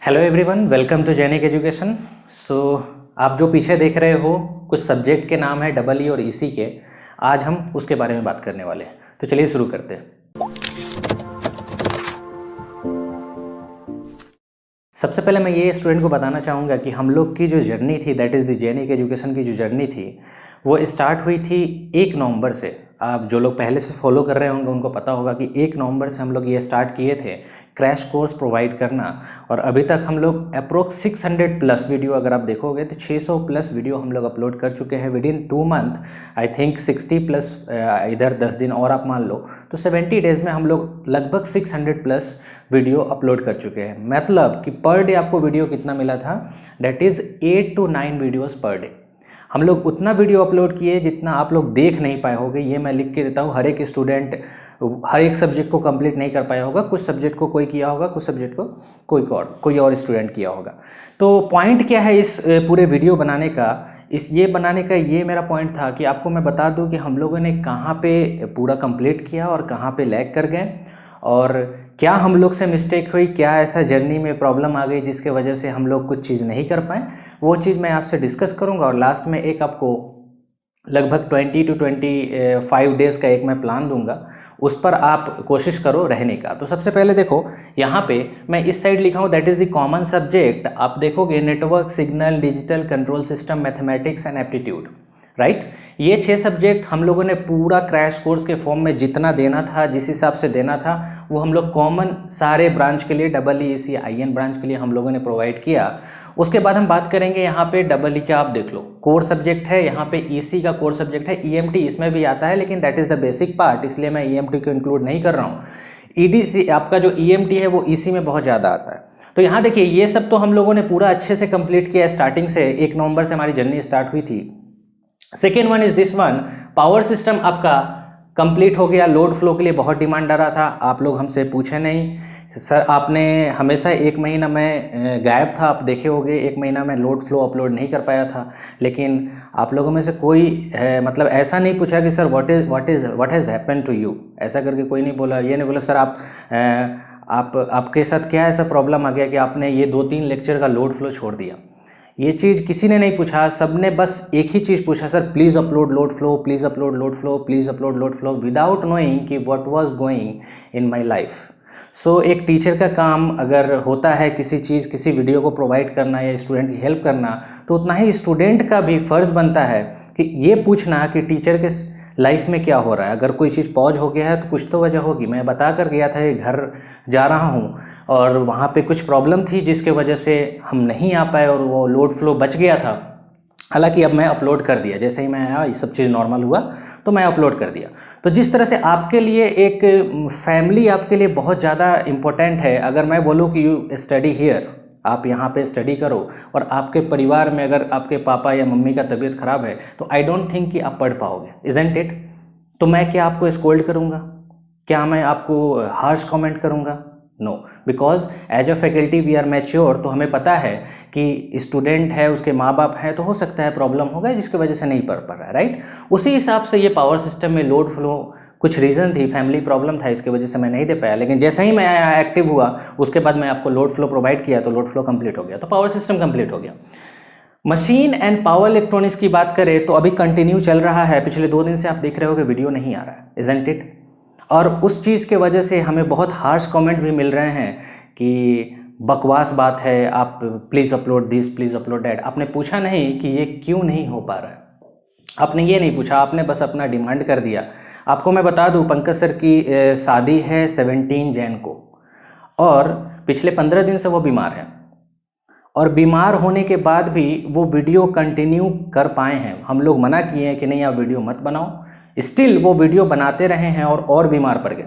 Hello everyone, welcome to Genic education. So आप जो पीछे देख रहे हो कुछ सब्जेक्ट के नाम है डबल ई और ईसी के। आज हम उसके बारे में बात करने वाले हैं, तो चलिए शुरू करते हैं। सबसे पहले मैं ये स्टूडेंट को बताना चाहूँगा कि हम लोग की जो जर्नी थी, that is the Genic Education की जो जर्नी थी वो स्टार्ट हुई थी 1 नवंबर से। आप जो लोग पहले से फॉलो कर रहे होंगे उनको पता होगा कि 1 नवंबर से हम लोग ये स्टार्ट किए थे क्रैश कोर्स प्रोवाइड करना। और अभी तक हम लोग अप्रोक्स 600 प्लस वीडियो, अगर आप देखोगे तो 600 प्लस वीडियो हम लोग अपलोड कर चुके हैं with in 2 month. I think 60 plus इधर 10 दिन और आप मान लो तो 70 डेज़ में हम लोग लगभग 600 प्लस वीडियो अपलोड कर चुके हैं। मतलब कि पर डे आपको वीडियो कितना मिला था, that is 8 to 9 videos per day. हम लोग उतना वीडियो अपलोड किए जितना आप लोग देख नहीं पाए होगे। ये मैं लिख के देता हूँ, हर एक स्टूडेंट हर एक सब्जेक्ट को कंप्लीट नहीं कर पाया होगा। कुछ सब्जेक्ट को कोई किया होगा, कुछ सब्जेक्ट को कोई और स्टूडेंट किया होगा। तो पॉइंट क्या है इस पूरे वीडियो बनाने का, ये मेरा पॉइंट था कि आपको मैं बता दूं कि हम लोगों ने कहाँ पे पूरा कंप्लीट किया और कहाँ पे लैग कर गए, और क्या हम लोग से मिस्टेक हुई, क्या ऐसा जर्नी में प्रॉब्लम आ गई जिसके वजह से हम लोग कुछ चीज़ नहीं कर पाए। वो चीज़ मैं आपसे डिस्कस करूँगा और लास्ट में एक आपको लगभग 20 to 25 डेज़ का एक मैं प्लान दूंगा, उस पर आप कोशिश करो रहने का। तो सबसे पहले देखो, यहाँ पे मैं इस साइड लिखा हूँ that is the common subject. आप देखोगे network, signal, digital control system, mathematics and aptitude, right. ये 6 सब्जेक्ट हम लोगों ने पूरा क्रैश कोर्स के फॉर्म में जितना देना था, जिस हिसाब से देना था, वो हम लोग कॉमन सारे ब्रांच के लिए, double E C I N branch के लिए हम लोगों ने प्रोवाइड किया। उसके बाद हम बात करेंगे यहाँ पे डबल ई का। आप देख लो कोर सब्जेक्ट है, यहाँ पे ईसी का कोर सब्जेक्ट है, ईएमटी इसमें भी आता है लेकिन that is the basic part, इसलिए मैं ईएमटी को इंक्लूड नहीं कर रहा हूँ। ईडीसी आपका जो ईएमटी है वो ईसी में बहुत ज़्यादा आता है। तो यहाँ देखिए ये सब तो हम लोगों ने पूरा अच्छे से कंप्लीट किया स्टार्टिंग से। 1 नवंबर से हमारी जर्नी स्टार्ट हुई थी। Second one is this one, power system आपका कंप्लीट हो गया। लोड फ्लो के लिए बहुत डिमांड आ रहा था, आप लोग हमसे पूछे नहीं सर, आपने हमेशा 1 महीना मैं गायब था, आप देखे होंगे 1 महीना मैं लोड फ्लो अपलोड नहीं कर पाया था। लेकिन आप लोगों में से कोई मतलब ऐसा नहीं पूछा कि sir what has happen to you, ऐसा करके कोई नहीं बोला। ये नहीं बोला सर आपके साथ क्या ऐसा प्रॉब्लम आ गया कि आपने ये 2-3 लेक्चर का लोड फ्लो छोड़ दिया। ये चीज़ किसी ने नहीं पूछा, सबने बस एक ही चीज़ पूछा, sir please upload load flow, please upload load flow, please upload load flow, without knowing कि what was going in my life. So एक टीचर का काम अगर होता है किसी वीडियो को प्रोवाइड करना या स्टूडेंट की हेल्प करना, तो उतना ही स्टूडेंट का भी फ़र्ज़ बनता है कि ये पूछना कि टीचर के लाइफ में क्या हो रहा है। अगर कोई चीज़ पॉज हो गया है तो कुछ तो वजह होगी। मैं बता कर गया था कि घर जा रहा हूँ और वहाँ पे कुछ प्रॉब्लम थी जिसके वजह से हम नहीं आ पाए और वो लोड फ्लो बच गया था। हालांकि अब मैं अपलोड कर दिया, जैसे ही मैं आया ये सब चीज़ नॉर्मल हुआ तो मैं अपलोड कर दिया। तो जिस तरह से आपके लिए एक फैमिली आपके लिए बहुत ज़्यादा इम्पोर्टेंट है। अगर मैं बोलूँ कि यू स्टडी हियर, आप यहाँ पे स्टडी करो, और आपके परिवार में अगर आपके पापा या मम्मी का तबीयत ख़राब है तो आई डोंट थिंक कि आप पढ़ पाओगे, इज़न्ट इट। तो मैं क्या आपको स्कोल्ड करूँगा, क्या मैं आपको हार्श कमेंट करूँगा? No, because as a faculty we are mature. तो हमें पता है कि स्टूडेंट है, उसके माँ बाप हैं, तो हो सकता है प्रॉब्लम होगा जिसकी वजह से नहीं पढ़ पा रहा है, राइट। उसी हिसाब से ये पावर सिस्टम में लोड फ्लो कुछ रीज़न थी, फैमिली प्रॉब्लम था, इसकी वजह से मैं नहीं दे पाया। लेकिन जैसे ही मैं एक्टिव हुआ उसके बाद मैं आपको लोड फ्लो प्रोवाइड किया तो लोड फ्लो कंप्लीट हो गया, तो पावर सिस्टम कंप्लीट हो गया। मशीन एंड पावर इलेक्ट्रॉनिक्स की बात करें तो अभी कंटिन्यू चल रहा है। पिछले 2 दिन से आप देख रहे हो कि वीडियो नहीं आ रहा है, इज़न्ट इट। और उस चीज़ के वजह से हमें बहुत हार्श कमेंट भी मिल रहे हैं कि बकवास बात है, आप please upload this, please upload that. आपने पूछा नहीं कि ये क्यों नहीं हो पा रहा है, आपने ये नहीं पूछा, आपने बस अपना डिमांड कर दिया। आपको मैं बता दूं पंकज सर की शादी है 17 जैन को, और पिछले 15 दिन से वो बीमार हैं, और बीमार होने के बाद भी वो वीडियो कंटिन्यू कर पाए हैं। हम लोग मना किए हैं कि नहीं आप वीडियो मत बनाओ, स्टिल वो वीडियो बनाते रहे हैं और बीमार पड़ गए,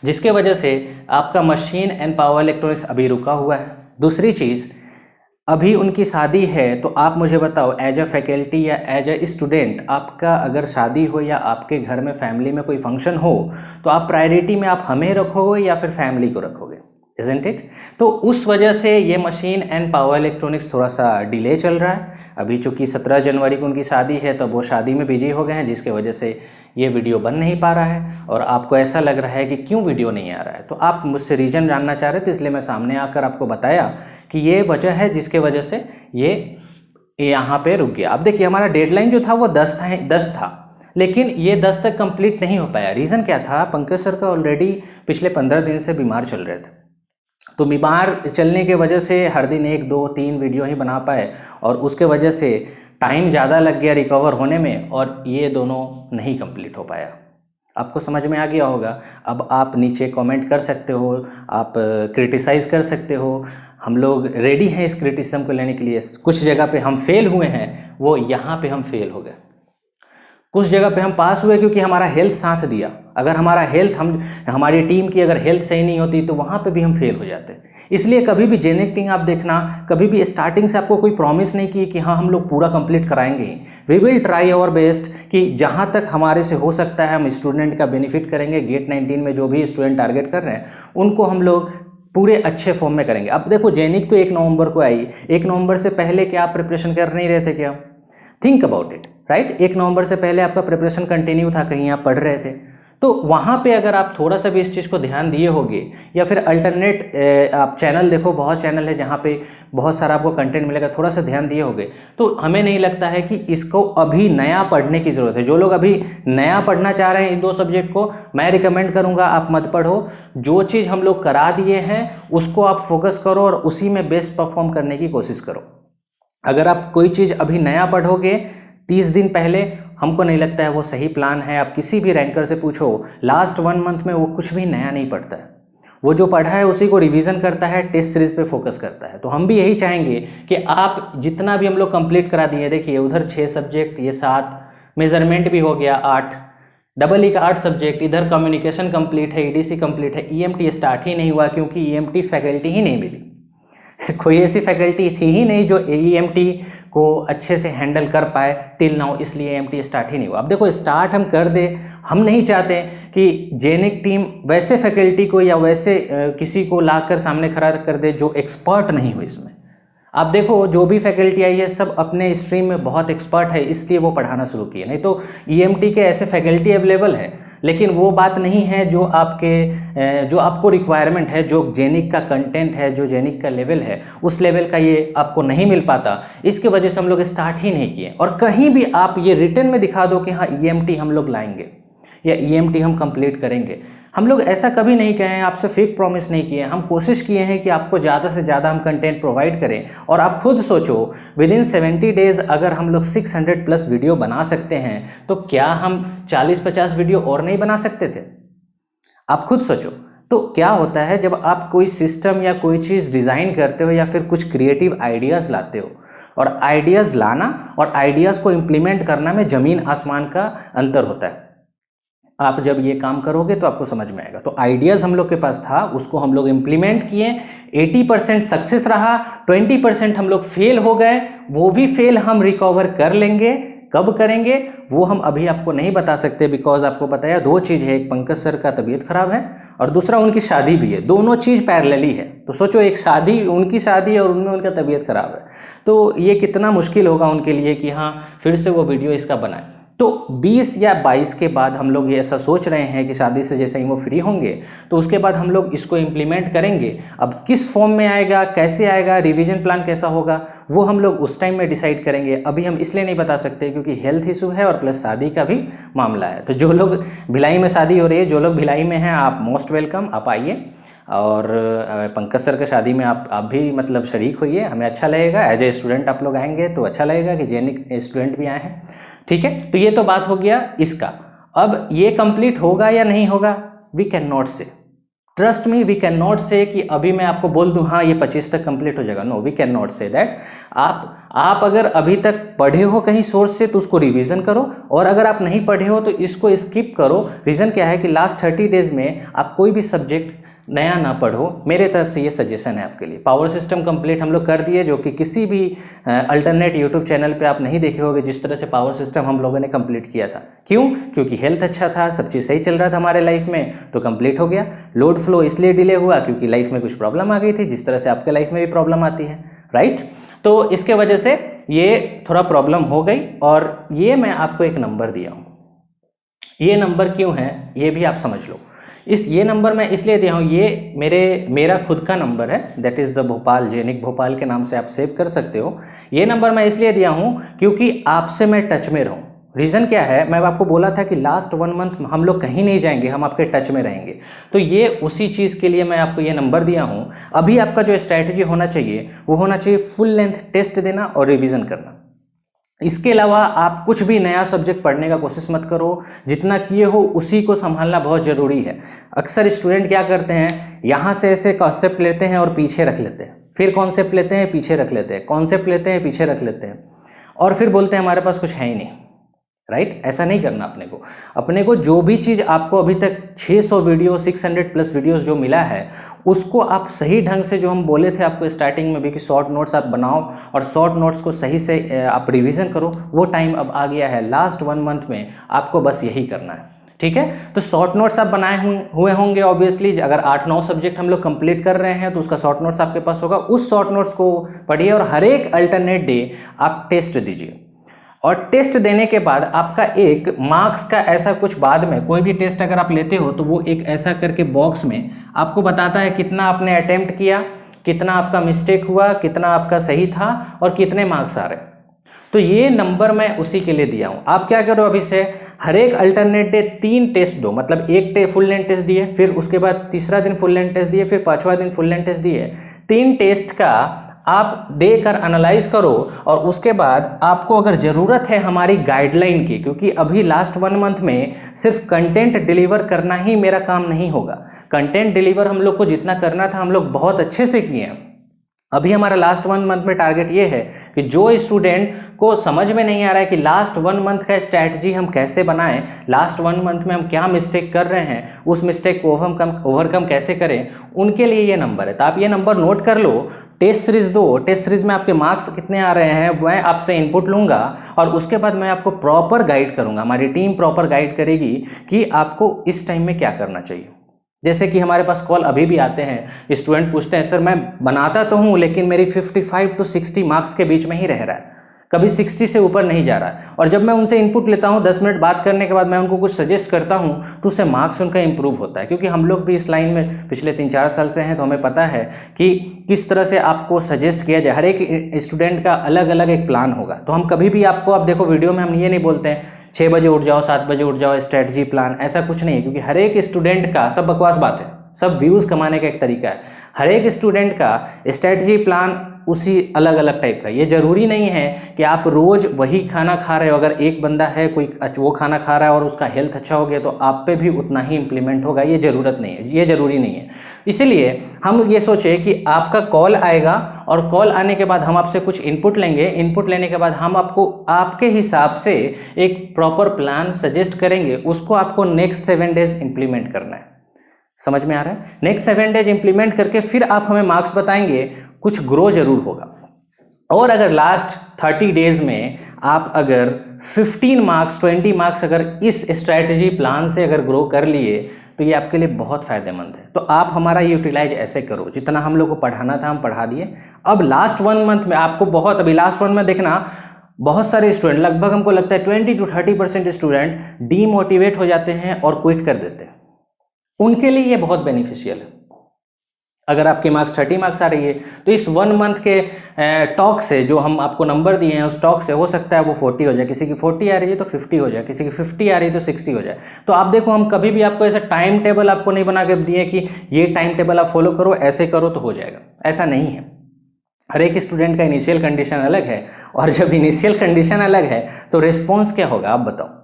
जिसके वजह से आपका मशीन एंड पावर इलेक्ट्रॉनिक्स अभी रुका हुआ है। दूसरी चीज़, अभी उनकी शादी है, तो आप मुझे बताओ एज अ फैकल्टी या एज अ स्टूडेंट, आपका अगर शादी हो या आपके घर में फैमिली में कोई फंक्शन हो तो आप प्रायोरिटी में आप हमें रखोगे या फिर फैमिली को रखोगे, इज़न्ट इट। तो उस वजह से ये मशीन एंड पावर इलेक्ट्रॉनिक्स थोड़ा सा डिले चल रहा है। अभी चूंकि 17 जनवरी को उनकी शादी है तो वो शादी में बिजी हो गए हैं, जिसके वजह से ये वीडियो बन नहीं पा रहा है और आपको ऐसा लग रहा है कि क्यों वीडियो नहीं आ रहा है, तो आप मुझसे रीज़न जानना चाह रहे थे, इसलिए मैं सामने आकर आपको बताया कि ये वजह है जिसके वजह से ये यहाँ पे रुक गया। अब देखिए हमारा डेडलाइन जो था वो 10 था, लेकिन ये 10 तक कंप्लीट नहीं हो पाया। रीज़न क्या था, पंकज सर का ऑलरेडी पिछले 15 दिन से बीमार चल रहे थे, तो बीमार चलने के वजह से हर दिन 1 2 3 वीडियो ही बना पाए और उसके वजह से टाइम ज़्यादा लग गया रिकवर होने में और ये दोनों नहीं कंप्लीट हो पाया। आपको समझ में आ गया होगा। अब आप नीचे कमेंट कर सकते हो, आप क्रिटिसाइज़ कर सकते हो, हम लोग रेडी हैं इस क्रिटिसिज्म को लेने के लिए। कुछ जगह पे हम फेल हुए हैं, वो यहाँ पे हम फेल हो गए। कुछ जगह पे हम पास हुए क्योंकि हमारा हेल्थ साथ दिया। अगर हमारा हेल्थ हमारी टीम की अगर हेल्थ सही नहीं होती तो वहाँ पे भी हम फेल हो जाते। इसलिए कभी भी जेनिक टीम आप देखना, कभी भी स्टार्टिंग से आपको कोई प्रॉमिस नहीं की कि हाँ हम लोग पूरा कंप्लीट कराएंगे ही। We will try our best कि जहाँ तक हमारे से हो सकता है हम स्टूडेंट का बेनिफिट करेंगे। गेट 19 में जो भी स्टूडेंट टारगेट कर रहे हैं उनको हम लोग पूरे अच्छे फॉर्म में करेंगे। अब देखो जेनिक तो 1 नवंबर को आई, 1 नवंबर से पहले क्या आप प्रिपरेशन कर नहीं रहे थे क्या? Think about it, right. 1 नवंबर से पहले आपका प्रिपरेशन कंटिन्यू था, कहीं आप पढ़ रहे थे, तो वहाँ पे अगर आप थोड़ा सा भी इस चीज़ को ध्यान दिए होगे या फिर अल्टरनेट आप चैनल देखो, बहुत चैनल है जहाँ पे बहुत सारा आपको कंटेंट मिलेगा, थोड़ा सा ध्यान दिए होगे तो हमें नहीं लगता है कि इसको अभी नया पढ़ने की ज़रूरत है। जो लोग अभी नया पढ़ना चाह रहे हैं इन 2 सब्जेक्ट को, मैं रिकमेंड करूँगा आप मत पढ़ो। जो चीज़ हम लोग करा दिए हैं उसको आप फोकस करो और उसी में बेस्ट परफॉर्म करने की कोशिश करो। अगर आप कोई चीज़ अभी नया पढ़ोगे 30 दिन पहले, हमको नहीं लगता है वो सही प्लान है। आप किसी भी रैंकर से पूछो, लास्ट 1 मंथ में वो कुछ भी नया नहीं पढ़ता है। वो जो पढ़ा है उसी को रिवीजन करता है, टेस्ट सीरीज पे फोकस करता है। तो हम भी यही चाहेंगे कि आप जितना भी हम लोग कंप्लीट करा दिए, देखिए उधर 6 सब्जेक्ट, ये 7, मेजरमेंट भी हो गया 8, डबल ई का 8 सब्जेक्ट, इधर कम्युनिकेशन कंप्लीट है, ईडीसी कंप्लीट है, ईएमटी स्टार्ट ही नहीं हुआ क्योंकि ईएमटी फैकल्टी ही नहीं मिली। कोई ऐसी फैकल्टी थी ही नहीं जो ईएमटी को अच्छे से हैंडल कर पाए टिल नाउ, इसलिए ईएमटी स्टार्ट ही नहीं हुआ। अब देखो स्टार्ट हम कर दे, हम नहीं चाहते कि जेनिक टीम वैसे फैकल्टी को या वैसे किसी को लाकर सामने खड़ा कर दे जो एक्सपर्ट नहीं हो इसमें। आप देखो जो भी फैकल्टी आई है सब अपने स्ट्रीम में बहुत एक्सपर्ट है, इसलिए वो पढ़ाना शुरू किए। नहीं तो ईएमटी के ऐसे फैकल्टी अवेलेबल है, लेकिन वो बात नहीं है जो आपको रिक्वायरमेंट है, जो जेनिक का कंटेंट है, जो जेनिक का लेवल है, उस लेवल का ये आपको नहीं मिल पाता। इसकी वजह से हम लोग स्टार्ट ही नहीं किए। और कहीं भी आप ये रिटन में दिखा दो कि हाँ ईएमटी हम लोग लाएंगे या ईएमटी हम कंप्लीट करेंगे, हम लोग ऐसा कभी नहीं कहे हैं, आपसे फेक प्रॉमिस नहीं किए। हम कोशिश किए हैं कि आपको ज़्यादा से ज़्यादा हम कंटेंट प्रोवाइड करें। और आप खुद सोचो, विदिन 70 डेज़ अगर हम लोग 600+ वीडियो बना सकते हैं तो क्या हम 40-50 वीडियो और नहीं बना सकते थे? आप खुद सोचो। तो क्या होता है जब आप कोई सिस्टम या कोई चीज़ डिज़ाइन करते हो या फिर कुछ क्रिएटिव आइडियाज़ लाते हो, और आइडियाज़ लाना और आइडियाज़ को इम्प्लीमेंट करना में ज़मीन आसमान का अंतर होता है। आप जब ये काम करोगे तो आपको समझ में आएगा। तो आइडियाज़ हम लोग के पास था, उसको हम लोग इम्प्लीमेंट किए, 80% सक्सेस रहा, 20% हम लोग फेल हो गए। वो भी फेल हम रिकवर कर लेंगे। कब करेंगे वो हम अभी आपको नहीं बता सकते, बिकॉज आपको बताया 2 चीज़ है, एक पंकज सर का तबीयत खराब है और दूसरा उनकी शादी भी है। दोनों चीज़ पैरेलली है। तो सोचो, एक शादी, उनकी शादी और उनमें उनका तबीयत खराब है, तो ये कितना मुश्किल होगा उनके लिए कि हाँ फिर से वो वीडियो इसका बनाए। तो 20 या 22 के बाद हम लोग ये ऐसा सोच रहे हैं कि शादी से जैसे ही वो फ्री होंगे तो उसके बाद हम लोग इसको इम्प्लीमेंट करेंगे। अब किस फॉर्म में आएगा, कैसे आएगा, रिवीजन प्लान कैसा होगा, वो हम लोग उस टाइम में डिसाइड करेंगे। अभी हम इसलिए नहीं बता सकते क्योंकि हेल्थ इशू है और प्लस शादी का भी मामला है। तो जो लोग भिलाई में शादी हो रही है, जो लोग भिलाई में हैं, आप मोस्ट वेलकम, आप आइए और पंकज सर के शादी में आप भी मतलब शरीक होइए। हमें अच्छा लगेगा, एज ए स्टूडेंट आप लोग आएंगे तो अच्छा लगेगा कि जेनिक स्टूडेंट भी आए हैं। ठीक है, तो ये तो बात हो गया इसका। अब ये कंप्लीट होगा या नहीं होगा, we can not say. Trust me, we can not say कि अभी मैं आपको बोल दूं हाँ ये 25 तक कंप्लीट हो जाएगा। No, we can not say that. आप अगर अभी तक पढ़े हो कहीं सोर्स से तो उसको रिवीजन करो, और अगर आप नहीं पढ़े हो तो इसको स्किप करो। रीज़न क्या है कि लास्ट 30 डेज में आप कोई भी सब्जेक्ट नया ना पढ़ो। मेरे तरफ से ये सजेशन है आपके लिए। पावर सिस्टम कंप्लीट हम लोग कर दिए, जो कि किसी भी अल्टरनेट यूट्यूब चैनल पे आप नहीं देखे होगे जिस तरह से पावर सिस्टम हम लोगों ने कंप्लीट किया था। क्यों? क्योंकि हेल्थ अच्छा था, सब चीज़ सही चल रहा था हमारे लाइफ में, तो कंप्लीट हो गया। लोड फ्लो इसलिए डिले हुआ क्योंकि लाइफ में कुछ प्रॉब्लम आ गई थी, जिस तरह से आपके लाइफ में भी प्रॉब्लम आती है, राइट। तो इसके वजह से ये थोड़ा प्रॉब्लम हो गई, और ये मैं आपको एक नंबर दिया हूँ। ये नंबर क्यों है ये भी आप समझ लो। ये नंबर मैं इसलिए दिया हूँ, ये मेरा खुद का नंबर है, that is the Bhopal, Genic Bhopal के नाम से आप सेव कर सकते हो। ये नंबर मैं इसलिए दिया हूँ क्योंकि आपसे मैं टच में रहूँ। रीज़न क्या है, मैं आपको बोला था कि लास्ट 1 मंथ हम लोग कहीं नहीं जाएंगे, हम आपके टच में रहेंगे, तो ये उसी चीज़ के लिए मैं आपको ये नंबर दिया हूँ। अभी आपका जो स्ट्रैटेजी होना चाहिए वो होना चाहिए फुल लेंथ टेस्ट देना और रिवीजन करना। इसके अलावा आप कुछ भी नया सब्जेक्ट पढ़ने का कोशिश मत करो, जितना किए हो उसी को संभालना बहुत ज़रूरी है। अक्सर स्टूडेंट क्या करते हैं, यहाँ से ऐसे कॉन्सेप्ट लेते हैं और पीछे रख लेते हैं, फिर कॉन्सेप्ट लेते हैं पीछे रख लेते हैं, कॉन्सेप्ट लेते हैं पीछे रख लेते हैं, और फिर बोलते हैं हमारे पास कुछ है ही नहीं। राइट, ऐसा नहीं करना अपने को जो भी चीज़ आपको अभी तक 600 वीडियो 600+ वीडियोस जो मिला है उसको आप सही ढंग से, जो हम बोले थे आपको स्टार्टिंग में भी कि शॉर्ट नोट्स आप बनाओ और शॉर्ट नोट्स को सही से आप रिवीजन करो, वो टाइम अब आ गया है। लास्ट 1 मंथ में आपको बस यही करना है, ठीक है। तो शॉर्ट नोट्स आप बनाए हुए होंगे ऑब्वियसली, अगर 8-9 सब्जेक्ट हम लोग कंप्लीट कर रहे हैं तो उसका शॉर्ट नोट्स आपके पास होगा। उस शॉर्ट नोट्स को पढ़िए और हर एक अल्टरनेट डे आप टेस्ट दीजिए, और टेस्ट देने के बाद आपका एक मार्क्स का ऐसा कुछ, बाद में कोई भी टेस्ट अगर आप लेते हो तो वो एक ऐसा करके बॉक्स में आपको बताता है कितना आपने अटेम्प्ट किया, कितना आपका मिस्टेक हुआ, कितना आपका सही था और कितने मार्क्स आ रहे। तो ये नंबर मैं उसी के लिए दिया हूँ। आप क्या करो, अभी से हर एक अल्टरनेट डे 3 टेस्ट दो, मतलब एक फुल लेंथ टेस्ट दिए, फिर उसके बाद तीसरा दिन फुल लेंथ टेस्ट दिए, फिर 5वां दिन फुल लेंथ टेस्ट दिए। 3 टेस्ट का आप देकर एनालाइज करो, और उसके बाद आपको अगर ज़रूरत है हमारी गाइडलाइन की, क्योंकि अभी लास्ट 1 मंथ में सिर्फ कंटेंट डिलीवर करना ही मेरा काम नहीं होगा। कंटेंट डिलीवर हम लोग को जितना करना था हम लोग बहुत अच्छे से किए हैं। अभी हमारा लास्ट 1 मंथ में टारगेट ये है कि जो स्टूडेंट को समझ में नहीं आ रहा है कि लास्ट 1 मंथ का स्ट्रैटेजी हम कैसे बनाएं, लास्ट 1 मंथ में हम क्या मिस्टेक कर रहे हैं, उस मिस्टेक को ओवरकम कैसे करें, उनके लिए ये नंबर है। तो आप ये नंबर नोट कर लो। टेस्ट सीरीज दो, टेस्ट सीरीज में आपके मार्क्स कितने आ रहे हैं मैं आपसे इनपुट लूँगा, और उसके बाद मैं आपको प्रॉपर गाइड करूँगा, हमारी टीम प्रॉपर गाइड करेगी कि आपको इस टाइम में क्या करना चाहिए। जैसे कि हमारे पास कॉल अभी भी आते हैं, स्टूडेंट पूछते हैं सर मैं बनाता तो हूँ लेकिन मेरी 55 to 60 मार्क्स के बीच में ही रह रहा है, कभी 60 से ऊपर नहीं जा रहा है। और जब मैं उनसे इनपुट लेता हूँ 10 मिनट बात करने के बाद मैं उनको कुछ सजेस्ट करता हूँ तो उससे मार्क्स उनका इंप्रूव होता है, क्योंकि हम लोग भी इस लाइन में पिछले 3-4 साल से हैं, तो हमें पता है कि किस तरह से आपको सजेस्ट किया जाए। हर एक स्टूडेंट का अलग अलग एक प्लान होगा, तो हम कभी भी आपको, आप देखो वीडियो में हम ये नहीं बोलते हैं 6 बजे उठ जाओ 7 बजे उठ जाओ स्ट्रेटजी प्लान, ऐसा कुछ नहीं है, क्योंकि हर एक स्टूडेंट का, सब बकवास बात है, सब व्यूज़ कमाने का एक तरीका है। हर एक स्टूडेंट का स्ट्रेटजी प्लान उसी अलग अलग टाइप का। ये ज़रूरी नहीं है कि आप रोज़ वही खाना खा रहे हो, अगर एक बंदा है कोई वो खाना खा रहा है और उसका हेल्थ अच्छा हो गया तो आप पे भी उतना ही इम्प्लीमेंट होगा, ये ज़रूरत नहीं है, ये ज़रूरी नहीं है। इसलिए हम ये सोचे कि आपका कॉल आएगा और कॉल आने के बाद हम आपसे कुछ इनपुट लेंगे, इनपुट लेने के बाद हम आपको आपके हिसाब से एक प्रॉपर प्लान सजेस्ट करेंगे, उसको आपको नेक्स्ट 7 डेज इम्प्लीमेंट करना है। समझ में आ रहा है? नेक्स्ट 7 डेज इंप्लीमेंट करके फिर आप हमें मार्क्स बताएंगे, कुछ ग्रो जरूर होगा। और अगर लास्ट 30 डेज में आप अगर 15 मार्क्स 20 मार्क्स अगर इस स्ट्रैटेजी प्लान से अगर ग्रो कर लिए तो ये आपके लिए बहुत फ़ायदेमंद है। तो आप हमारा यूटिलाइज ऐसे करो, जितना हम लोग को पढ़ाना था हम पढ़ा दिए। अब लास्ट 1 मंथ में आपको बहुत, अभी लास्ट 1 में देखना बहुत सारे स्टूडेंट, लगभग हमको लगता है 20 to 30% स्टूडेंट डीमोटिवेट हो जाते हैं और क्विट कर देते हैं। उनके लिए ये बहुत बेनिफिशियल है। अगर आपके मार्क्स 30 मार्क्स आ रही है तो इस 1 मंथ के टॉक से, जो हम आपको नंबर दिए हैं उस टॉक से हो सकता है वो 40 हो जाए, किसी की 40 आ रही है तो 50 हो जाए, किसी की 50 आ रही है तो 60 हो जाए। तो आप देखो, हम कभी भी आपको ऐसा टाइम टेबल आपको नहीं बना के दिए कि ये टाइम टेबल आप फॉलो करो, ऐसे करो तो हो जाएगा, ऐसा नहीं है। हर एक स्टूडेंट का इनिशियल कंडीशन अलग है, और जब इनिशियल कंडीशन अलग है तो रिस्पॉन्स क्या होगा आप बताओ,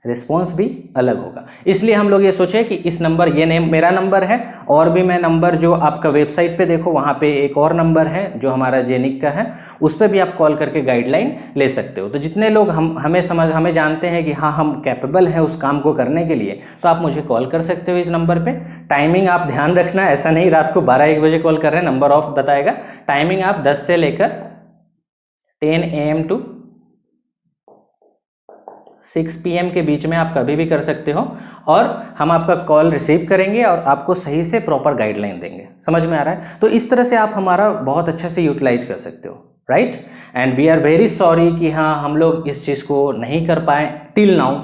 रिस्पॉन्स भी अलग होगा। इसलिए हम लोग ये सोचे कि इस नंबर, ये मेरा नंबर है, और भी मैं नंबर जो आपका वेबसाइट पे देखो वहाँ पे एक और नंबर है जो हमारा जेनिक का है, उस पर भी आप कॉल करके गाइडलाइन ले सकते हो। तो जितने लोग हमें जानते हैं कि हाँ हम कैपेबल हैं उस काम को करने के लिए, तो आप मुझे कॉल कर सकते हो इस नंबर पर। टाइमिंग आप ध्यान रखना, ऐसा नहीं रात को 12-1 बजे कॉल कर रहे हैं, नंबर ऑफ बताएगा। टाइमिंग आप 10 से लेकर 10 AM to 6 PM के बीच में आप कभी भी कर सकते हो, और हम आपका कॉल रिसीव करेंगे और आपको सही से प्रॉपर गाइडलाइन देंगे। समझ में आ रहा है? तो इस तरह से आप हमारा बहुत अच्छे से यूटिलाइज कर सकते हो, right. And we are very sorry कि हाँ हम लोग इस चीज़ को नहीं कर पाए टिल नाउ,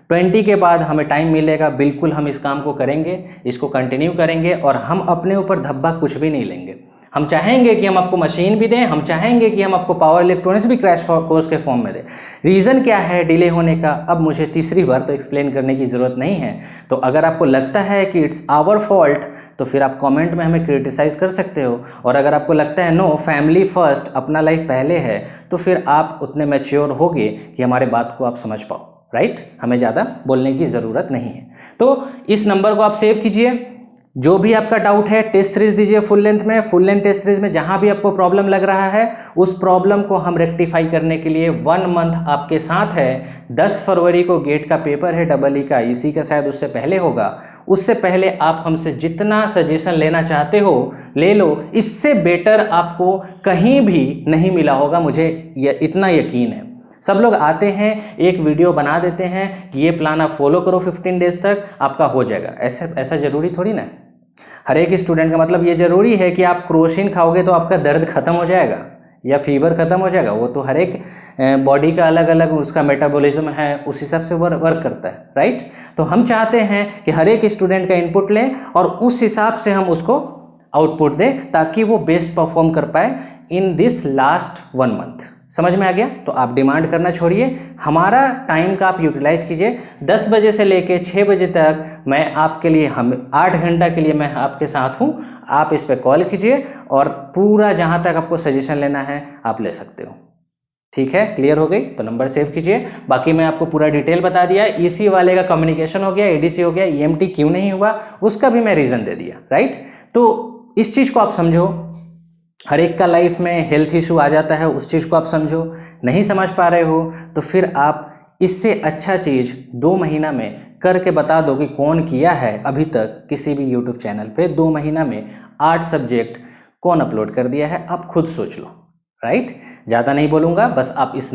20 के बाद हमें टाइम मिलेगा, बिल्कुल हम इस काम को करेंगे, इसको कंटिन्यू करेंगे और हम अपने ऊपर धब्बा कुछ भी नहीं लेंगे। हम चाहेंगे कि हम आपको मशीन भी दें, हम चाहेंगे कि हम आपको पावर इलेक्ट्रॉनिक्स भी क्रैश कोर्स के फॉर्म में दें। रीज़न क्या है डिले होने का, अब मुझे तीसरी बार तो एक्सप्लेन करने की ज़रूरत नहीं है। तो अगर आपको लगता है कि इट्स आवर फॉल्ट तो फिर आप कमेंट में हमें क्रिटिसाइज़ कर सकते हो, और अगर आपको लगता है नो फैमिली फर्स्ट, अपना लाइफ पहले है, तो फिर आप उतने मैच्योर होगे कि हमारे बात को आप समझ पाओ, राइट। हमें ज़्यादा बोलने की ज़रूरत नहीं है। तो इस नंबर को आप सेव कीजिए। जो भी आपका डाउट है टेस्ट सीरीज दीजिए फुल लेंथ में। फुल लेंथ टेस्ट सीरीज में जहां भी आपको प्रॉब्लम लग रहा है उस प्रॉब्लम को हम रेक्टिफाई करने के लिए 1 मंथ आपके साथ है। 10 फरवरी को गेट का पेपर है EE का, इसी का शायद उससे पहले होगा। उससे पहले आप हमसे जितना सजेशन लेना चाहते हो ले लो, इससे बेटर आपको कहीं भी नहीं मिला होगा, मुझे इतना यकीन है। सब लोग आते हैं, एक वीडियो बना देते हैं कि ये प्लान आप फॉलो करो 15 डेज तक, आपका हो जाएगा। ऐसा ज़रूरी थोड़ी ना। हर एक स्टूडेंट का मतलब ये ज़रूरी है कि आप क्रोसिन खाओगे तो आपका दर्द खत्म हो जाएगा या फीवर खत्म हो जाएगा। वो तो हर एक बॉडी का अलग अलग उसका मेटाबॉलिज्म है, उस हिसाब से वर्क करता है, राइट। तो हम चाहते हैं कि हर एक स्टूडेंट का इनपुट लें और उस हिसाब से हम उसको आउटपुट दें ताकि वो बेस्ट परफॉर्म कर पाए इन दिस लास्ट 1 मंथ। समझ में आ गया? तो आप डिमांड करना छोड़िए, हमारा टाइम का आप यूटिलाइज कीजिए। 10 बजे से लेके 6 बजे तक मैं आपके लिए, हम 8 घंटा के लिए मैं आपके साथ हूँ। आप इस पर कॉल कीजिए और पूरा जहाँ तक आपको सजेशन लेना है आप ले सकते हो। ठीक है, क्लियर हो गई? तो नंबर सेव कीजिए। बाकी मैं आपको पूरा डिटेल बता दिया। EC वाले का कम्युनिकेशन हो गया, ADC हो गया, EMT क्यों नहीं हुआ उसका भी मैं रीज़न दे दिया, राइट। तो इस चीज़ को आप समझो, हर एक का लाइफ में हेल्थ इशू आ जाता है, उस चीज़ को आप समझो। नहीं समझ पा रहे हो तो फिर आप इससे अच्छा चीज़ 2 महीना में करके बता दो कि कौन किया है अभी तक किसी भी यूट्यूब चैनल पे 2 महीना में 8 सब्जेक्ट कौन अपलोड कर दिया है, आप खुद सोच लो, राइट। ज़्यादा नहीं बोलूँगा, बस आप इस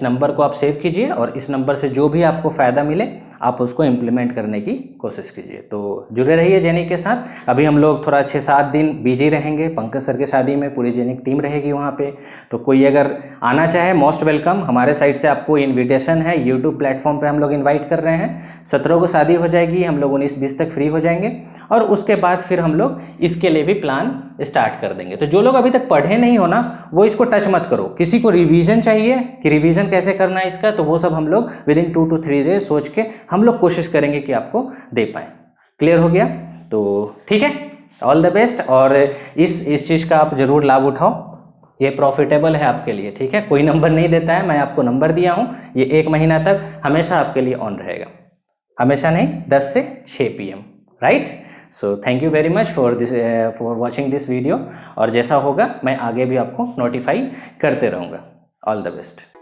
नंबर को आप सेव कीजिए और इस नंबर से जो भी आपको फ़ायदा मिले आप उसको इम्प्लीमेंट करने की कोशिश कीजिए। तो जुड़े रहिए जेनिक के साथ। अभी हम लोग थोड़ा 6-7 दिन बिजी रहेंगे, पंकज सर की शादी में पूरी जेनिक टीम रहेगी वहाँ पे। तो कोई अगर आना चाहे मोस्ट वेलकम, हमारे साइड से आपको इन्विटेशन है। यूट्यूब प्लेटफॉर्म पे हम लोग इन्वाइट कर रहे हैं। 17 को शादी हो जाएगी, हम लोग 19-20 तक फ्री हो जाएंगे और उसके बाद फिर हम लोग इसके लिए भी प्लान स्टार्ट कर देंगे। तो जो लोग अभी तक पढ़े नहीं हो ना, वो इसको टच मत करो। किसी को रिवीजन चाहिए कि रिवीजन कैसे करना है इसका, तो वो सब हम लोग विदिन 2 to 3 डेज सोच के हम लोग कोशिश करेंगे कि आपको दे पाएँ। क्लियर हो गया? तो ठीक है, ऑल द बेस्ट। और इस चीज़ का आप ज़रूर लाभ उठाओ, ये प्रॉफिटेबल है आपके लिए। ठीक है, कोई नंबर नहीं देता है, मैं आपको नंबर दिया हूँ, ये 1 महीना तक हमेशा आपके लिए ऑन रहेगा। हमेशा नहीं, 10 से 6 PM, right. So thank you very much for watching this video. और जैसा होगा मैं आगे भी आपको नोटिफाई करते रहूँगा। All the best.